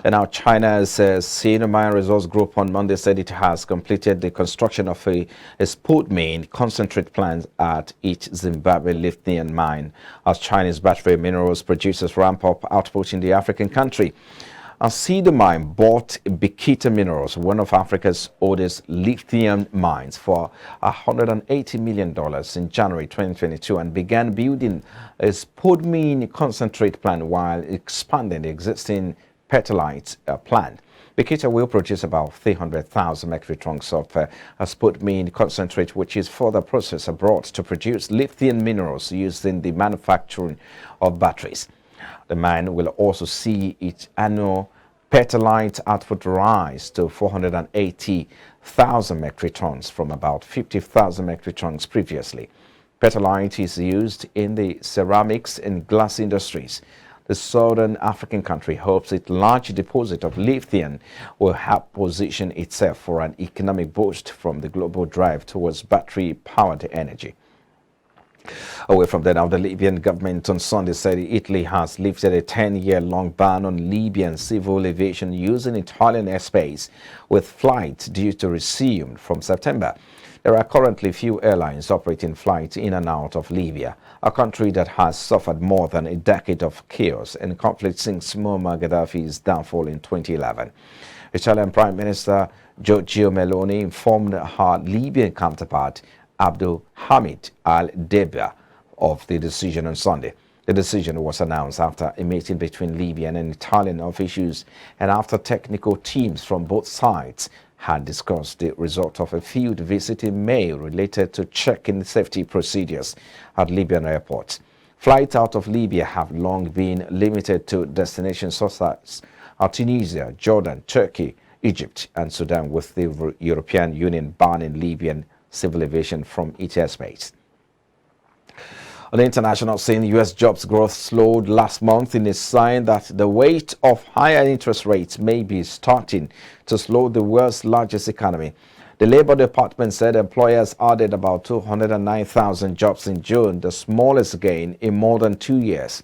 And now China's Sinomine Resource Group on Monday said it has completed the construction of a spodumene concentrate plant at its Zimbabwe Lithium mine as Chinese battery minerals producers ramp up output in the African country. Sinomine bought Bikita Minerals, one of Africa's oldest lithium mines, for $180 million in January 2022 and began building a spodumene concentrate plant while expanding the existing petalite plant. Bikita will produce about 300,000 metric tons of spodumene concentrate, which is further processed abroad to produce lithium minerals used in the manufacturing of batteries. The mine will also see its annual petalite output rise to 480,000 metric tons from about 50,000 metric tons previously. Petalite is used in the ceramics and glass industries. The southern African country hopes its large deposit of lithium will help position itself for an economic boost from the global drive towards battery-powered energy. Away from that, now the Libyan government on Sunday said Italy has lifted a 10-year-long ban on Libyan civil aviation using Italian airspace, with flights due to resume from September. There are currently few airlines operating flights in and out of Libya, a country that has suffered more than a decade of chaos and conflict since Muammar Gaddafi's downfall in 2011. Italian Prime Minister Giorgia Meloni informed her Libyan counterpart Abdul Hamid al-Debba of the decision on Sunday. The decision was announced after a meeting between Libyan and Italian officials and after technical teams from both sides had discussed the result of a field visit in May related to checking safety procedures at Libyan airports. Flights out of Libya have long been limited to destinations such as Tunisia, Jordan, Turkey, Egypt, and Sudan, with the European Union banning Libyan civil aviation from its airspace. On the international scene, U.S. jobs growth slowed last month in a sign that the weight of higher interest rates may be starting to slow the world's largest economy. The Labor Department said employers added about 209,000 jobs in June, the smallest gain in more than 2 years.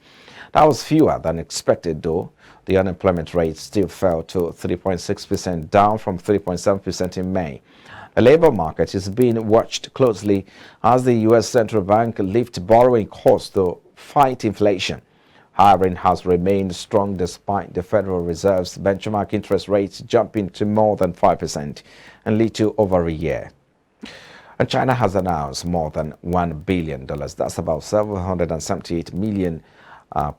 That was fewer than expected, though. The unemployment rate still fell to 3.6%, down from 3.7% in May. The labor market is being watched closely as the U.S. Central Bank lifts borrowing costs to fight inflation. Hiring has remained strong despite the Federal Reserve's benchmark interest rates jumping to more than 5% in little over a year. And China has announced more than $1 billion, that's about 778 million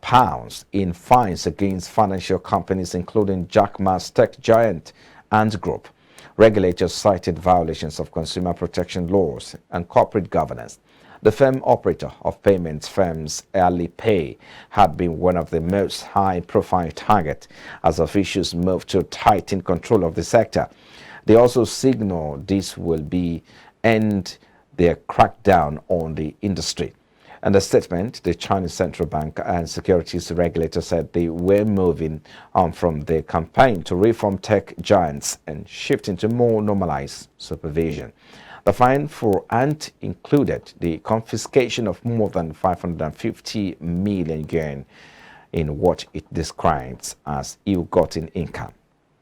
pounds, in fines against financial companies including Jack Ma's tech giant Ant Group. Regulators cited violations of consumer protection laws and corporate governance. The firm operator of payments firms Alipay had been one of the most high-profile targets as officials moved to tighten control of the sector. They also signaled this will end their crackdown on the industry. In the statement, the Chinese Central Bank and securities regulator said they were moving on from the campaign to reform tech giants and shifting to more normalized supervision. The fine for Ant included the confiscation of more than 550 million yuan in what it describes as ill-gotten income.